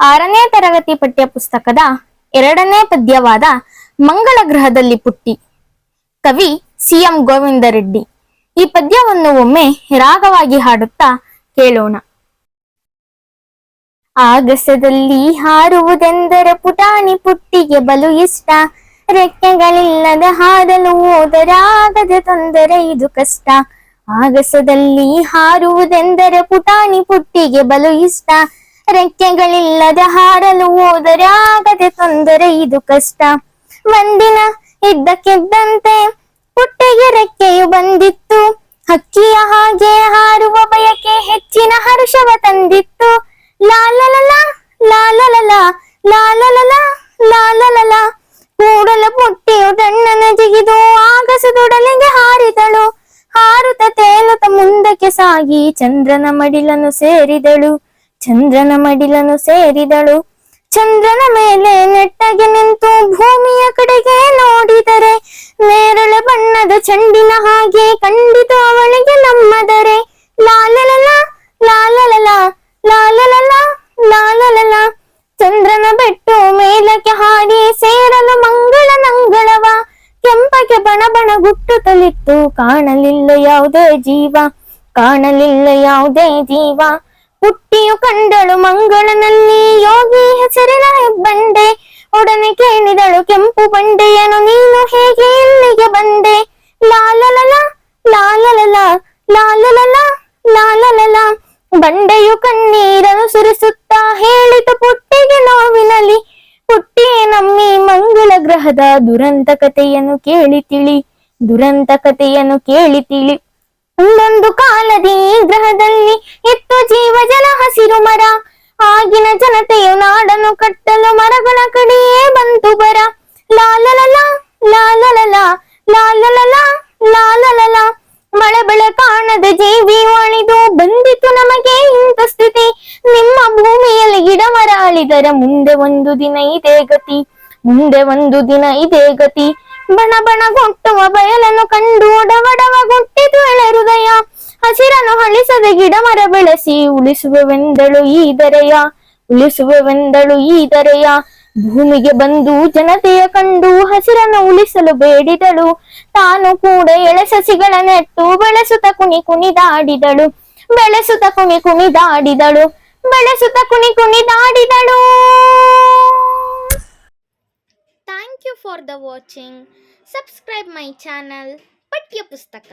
6ನೇ ತರಗತಿ ಪಠ್ಯ ಪುಸ್ತಕದ 2ನೇ ಪದ್ಯವಾದ ಮಂಗಳ ಗ್ರಹದಲ್ಲಿ ಪುಟ್ಟಿ. ಕವಿ ಸಿ.ಎಂ. ಗೋವಿಂದರೆಡ್ಡಿ. ಈ ಪದ್ಯವನ್ನು ಒಮ್ಮೆ ರಾಗವಾಗಿ ಹಾಡುತ್ತಾ ಕೇಳೋಣ. ಆಗಸದಲ್ಲಿ ಹಾರುವುದೆಂದರೆ ಪುಟಾಣಿ ಪುಟ್ಟಿಗೆ ಬಲು ಇಷ್ಟ. ರೆಕ್ಕೆಗಳಿಲ್ಲದ ಹಾರಲು ಹೋದರಾಗದ ತೊಂದರೆ ಇದು ಕಷ್ಟ. ಆಗಸದಲ್ಲಿ ಹಾರುವುದೆಂದರೆ ಪುಟಾಣಿ ಪುಟ್ಟಿಗೆ ಬಲು ಇಷ್ಟ. ರೆಕ್ಕೆಗಳಿಲ್ಲದ ಹಾರಲು ಹೋದರಾಗದೆ ತೊಂದರೆ ಇದು ಕಷ್ಟ. ಒಂದಿನ ಇದ್ದಕ್ಕಿದ್ದಂತೆ ಪುಟ್ಟಿಗೆ ರೆಕ್ಕೆಯು ಬಂದಿತ್ತು. ಹಕ್ಕಿಯ ಹಾಗೆ ಹಾರುವ ಬಯಕೆ ಹೆಚ್ಚಿನ ಹರ್ಷವ ತಂದಿತ್ತು. ಲಾಲಲಲ ಲಾಲಲಲ ಲಾಲಲಲ ಲಾಲಲಲ ಕೂಡಲ ಪುಟ್ಟಿಯು ತಣ್ಣನ ಜಿಗಿದು ಆಗಸದೊಡಲಿಗೆ ಹಾರಿದಳು. ಹಾರುತ್ತ ತೇಲುತ್ತ ಮುಂದಕ್ಕೆ ಸಾಗಿ ಚಂದ್ರನ ಮಡಿಲನ್ನು ಸೇರಿದಳು. ಚಂದ್ರನ ಮೇಲೆ ನೆಟ್ಟಗೆ ನಿಂತು ಭೂಮಿಯ ಕಡೆಗೆ ನೋಡಿದರೆ ನೇರಳೆ ಬಣ್ಣದ ಚೆಂಡಿನ ಹಾಗೆ ಕಂಡಿತು ಅವಳಿಗೆ ನಮ್ಮದರೆ. ಲಾಲಲಲ ಲಾಲಲಲ ಲಾಲಲಲ ಲಾಲಲಲ ಚಂದ್ರನ ಬೆಟ್ಟು ಮೇಲಕ್ಕೆ ಹಾಡಿ ಸೇರಲು ಮಂಗಳ ನಂಗಳವ. ಕೆಂಪಗೆ ಬಣ ಗುಟ್ಟುತ್ತಲಿತ್ತು, ಕಾಣಲಿಲ್ಲ ಯಾವುದೇ ಜೀವ. ಪುಟ್ಟಿಯು ಕಂಡಳು ಮಂಗಳನಲ್ಲಿ ಯೋಗಿ ಹೆಸರಿನ ಹೆಬ್ಬಂಡೆ. ಒಡನೆ ಕೇಳಿದಳು ಕೆಂಪು ಬಂಡೆಯನು, ನೀನು ಹೇಗೆ ಇಲ್ಲಿಗೆ ಬಂದೆ? ಲಾಲಲಲ ಲಾಲಲಲ ಲಾಲಲಲ ಲಾಲಲಲ ಬಂಡೆಯು ಕಣ್ಣೀರನ್ನು ಸುರಿಸುತ್ತಾ ಹೇಳಿತು ಪುಟ್ಟಿಗೆ ನೋವಿನಲಿ. ಪುಟ್ಟಿಯೇ ನಮ್ಮಿ ಮಂಗಳ ಗ್ರಹದ ದುರಂತ ಕಥೆಯನ್ನು ಕೇಳಿ ತಿಳಿ. ಒಂದೊಂದು ಕಾಲದಿ ಈ ಗ್ರಹದಲ್ಲಿ ಇತ್ತು ಜೀವ ಜಲ ಹಸಿರು ಮರ. ಆಗಿನ ಜನತೆಯು ನಾಡನ್ನು ಕಟ್ಟಲು ಮರಗಳ ಕಡೆಯೇ ಬಂತು ಬರ. ಲಾಲಲಲ ಲಾಲಲಲ ಲಾಲಲಲ ಲಾಲಲಲ ಮಳೆ ಬೆಳೆ ಕಾಣದ ಜೀವಿ ಅಳಿದು ಬಂದಿತು ನಮಗೆ ಇಂಥ ಸ್ಥಿತಿ. ನಿಮ್ಮ ಭೂಮಿಯಲ್ಲಿ ಗಿಡ ಮರ ಅಳಿದರ ಮುಂದೆ ಒಂದು ದಿನ ಇದೇ ಗತಿ. ಬಣ ಗೊಟ್ಟುವ ಬಯಲನ್ನು ಕಂಡು ಒಡವಡವ ಗುಟ್ಟಿತು ಎಳೆ ಹೃದಯ. ಹಸಿರನ್ನು ಹಳಿಸದೆ ಗಿಡ ಮರ ಬೆಳೆಸಿ ಉಳಿಸುವೆವೆಂದಳು ಈ ದರೆಯ. ಭೂಮಿಗೆ ಬಂದು ಜನತೆಯ ಕಂಡು ಹಸಿರನ್ನು ಉಳಿಸಲು ಬೇಡಿದಳು. ತಾನು ಕೂಡ ಎಳೆ ಸಸಿಗಳ ನೆಟ್ಟು ಬೆಳೆಸುತ್ತ ಕುಣಿದಾಡಿದಳು. Thank you for the watching. Subscribe my channel ಪಠ್ಯ ಪುಸ್ತಕ.